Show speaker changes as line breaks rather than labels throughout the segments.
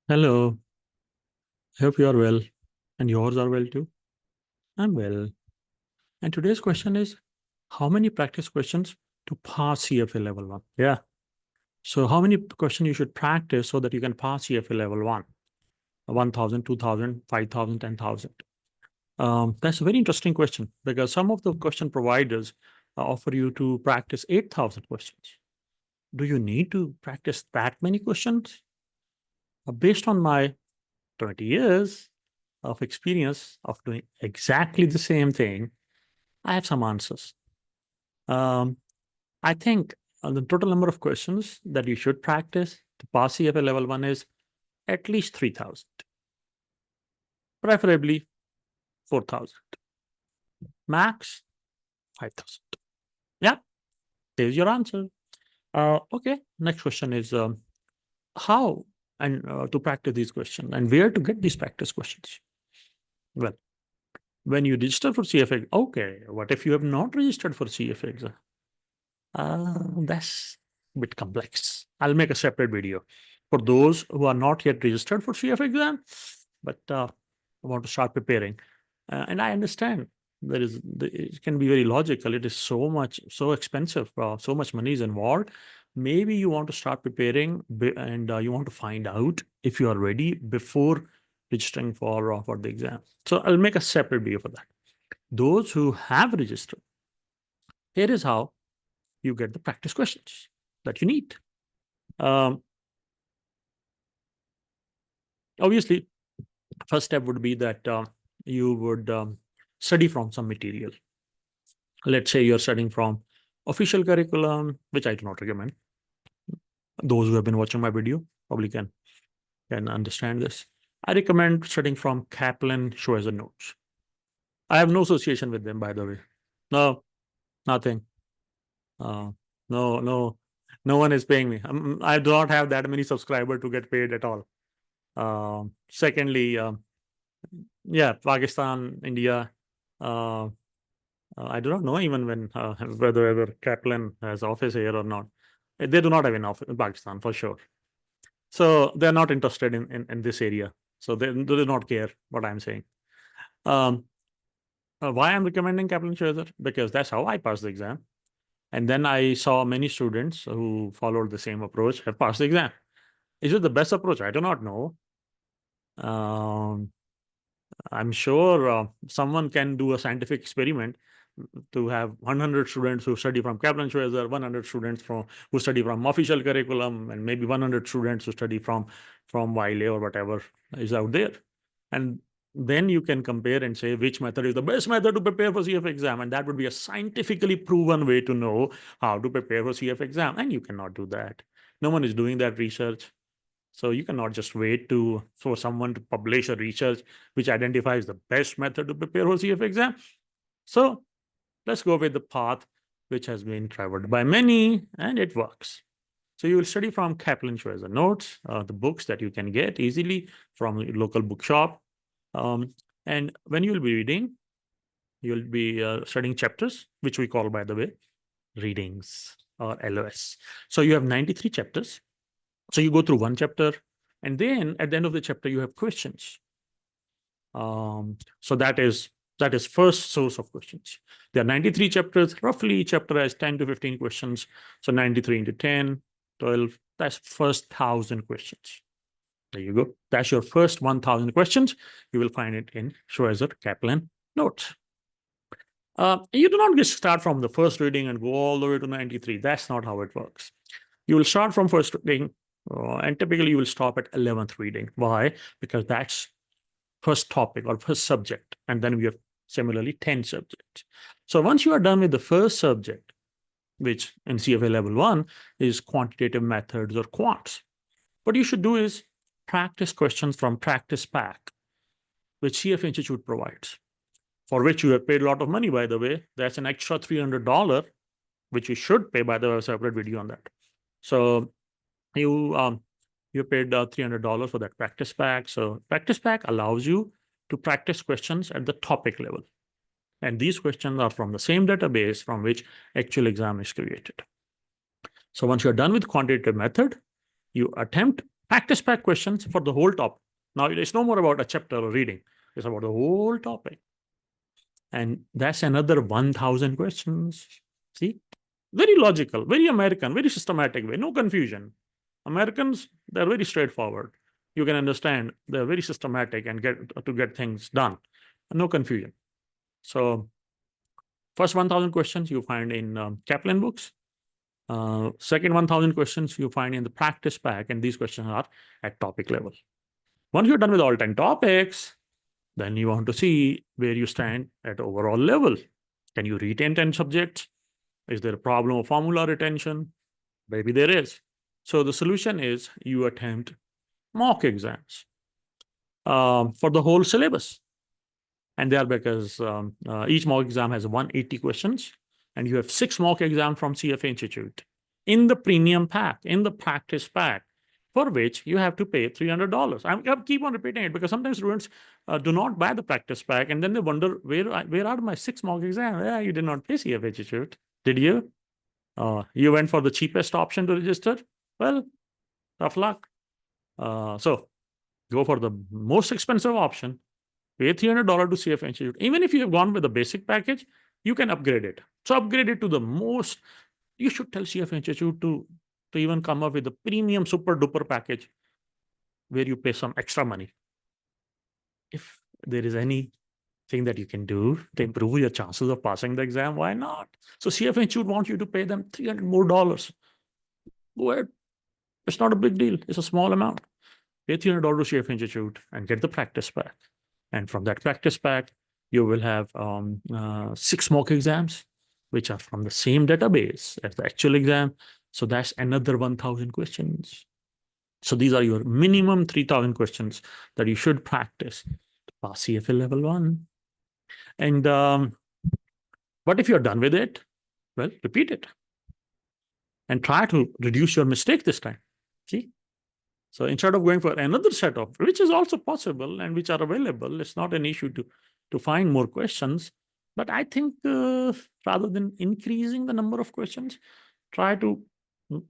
Hello, I hope you are well and yours are well too. I'm well. And today's question is how many practice questions to pass CFA level 1? Yeah. So, how many questions you should practice so that you can pass CFA level 1? 1,000, 2,000, 5,000, 10,000. That's a very interesting question because some of the question providers offer you to practice 8,000 questions. Do you need to practice that many questions? Based on my 20 years of experience of doing exactly the same thing, I have some answers. Um, I think the total number of questions that you should practice to pass CFA level 1 is at least 3,000, preferably 4,000, max 5,000. Yeah, there's your answer. Okay, next question is how and to practice these questions and where to get these practice questions. Well, when you register for CFA, okay, what if you have not registered for CFA exam? That's a bit complex. I'll make a separate video for those who are not yet registered for CF exam, but want to start preparing. And I understand it can be very logical. It is so expensive, so much money is involved. Maybe you want to start preparing and you want to find out if you are ready before registering for the exam. So I'll make a separate video for that. Those who have registered, here is how you get the practice questions that you need. Um, Obviously, first step would be that you would study from some material. Let's say you're studying from official curriculum, which I do not recommend. Those who have been watching my video probably can understand this. I recommend studying from Kaplan Schweizer notes. I have no association with them, by the way. No, nothing. Uh, no, no, no one is paying me. I do not have that many subscribers to get paid at all. Secondly, yeah, Pakistan, India. Uh, I do not know even whether ever Kaplan has office here or not. They do not have an office in Pakistan for sure. So they're not interested in this area. So they do not care what I'm saying. Um, why I'm recommending Kaplan Schweizer? Because that's how I passed the exam. And then I saw many students who followed the same approach have passed the exam. Is it the best approach? I do not know. Um, I'm sure someone can do a scientific experiment to have 100 students who study from Kaplan Schweizer, 100 students who study from official curriculum, and maybe 100 students who study from Wiley or whatever is out there. And then you can compare and say which method is the best method to prepare for CF exam. And that would be a scientifically proven way to know how to prepare for CF exam. And you cannot do that. No one is doing that research. So you cannot just wait for someone to publish a research which identifies the best method to prepare for CF exam. So let's go with the path which has been traveled by many and it works. So you will study from Kaplan Schweizer notes, the books that you can get easily from your local bookshop. And when you'll be reading, you'll be studying chapters, which we call, by the way, readings or LOS. So you have 93 chapters. So you go through one chapter, and then at the end of the chapter, you have questions. So that is first source of questions. There are 93 chapters. Roughly each chapter has 10 to 15 questions. So 93 into 10, 12, that's first 1,000 questions. There you go. That's your first 1,000 questions. You will find it in Schweizer Kaplan notes. You do not just start from the first reading and go all the way to 93. That's not how it works. You will start from first reading, and typically you will stop at 11th reading. Why? Because that's first topic or first subject. And then we have similarly 10 subjects. So once you are done with the first subject, which in CFA level 1 is quantitative methods or quants, what you should do is practice questions from practice pack, which CFA Institute provides, for which you have paid a lot of money, by the way. That's an extra $300, which you should pay, by the way, a separate video on that. So you paid $300 for that practice pack. So practice pack allows you to practice questions at the topic level. And these questions are from the same database from which actual exam is created. So once you're done with quantitative method, you attempt Practice pack questions for the whole topic. Now it's no more about a chapter or reading. It's about the whole topic. And that's another 1,000 questions. See? Very logical, very American, very systematic way, no confusion. Americans, they're very straightforward. You can understand they're very systematic and get things done. No confusion. So first 1,000 questions you find in Kaplan books. Second 1,000 questions you find in the practice pack, and these questions are at topic level. Once you're done with all 10 topics, then you want to see where you stand at overall level. Can you retain 10 subjects? Is there a problem of formula retention? Maybe there is. So the solution is you attempt mock exams for the whole syllabus. And they are because each mock exam has 180 questions, and you have 6 mock exams from CFA Institute in the premium pack, in the practice pack, for which you have to pay $300. I keep on repeating it because sometimes students do not buy the practice pack, and then they wonder, where are my 6 mock exams? Yeah, you did not pay CFA Institute, did you? You went for the cheapest option to register? Well, tough luck. So go for the most expensive option, pay $300 to CFA Institute. Even if you have gone with the basic package, you can upgrade it. So upgrade it to the most. You should tell CFA Institute to even come up with a premium super duper package where you pay some extra money. If there is anything that you can do to improve your chances of passing the exam, why not? So CFA Institute wants you to pay them $300 more. Go ahead. It's not a big deal. It's a small amount. Pay $300 to CFA Institute and get the practice pack. And from that practice pack, you will have 6 mock exams, which are from the same database as the actual exam. So that's another 1,000 questions. So these are your minimum 3,000 questions that you should practice to pass CFA level 1. And what if you're done with it? Well, repeat it and try to reduce your mistake this time. See? So instead of going for another set of, which is also possible and which are available, it's not an issue to find more questions. But I think rather than increasing the number of questions, try to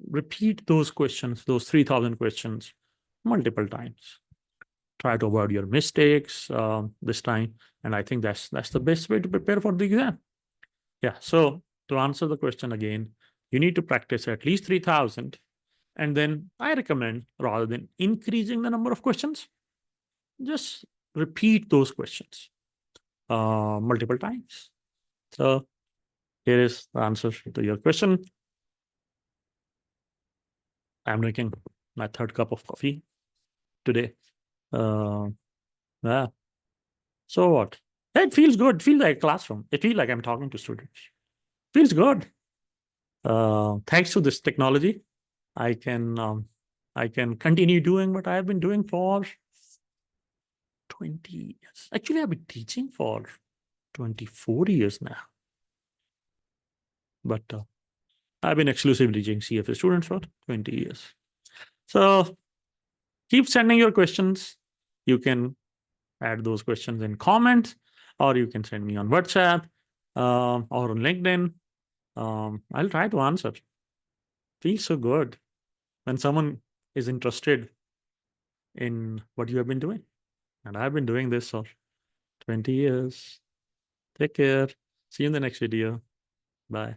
repeat those questions, those 3,000 questions, multiple times. Try to avoid your mistakes this time. And I think that's the best way to prepare for the exam. Yeah. So to answer the question again, you need to practice at least 3,000. And then I recommend, rather than increasing the number of questions, just repeat those questions multiple times. So here is the answer to your question. I'm drinking my 3rd cup of coffee today. Yeah. So what? It feels good. It feels like a classroom. It feels like I'm talking to students. Feels good. Thanks to this technology, I can continue doing what I've been doing for 20 years. Actually, I've been teaching for 24 years now. But I've been exclusively teaching CFA students for 20 years. So keep sending your questions. You can add those questions in comments, or you can send me on WhatsApp or on LinkedIn. I'll try to answer. Feels so good when someone is interested in what you have been doing. And I've been doing this for 20 years. Take care. See you in the next video. Bye.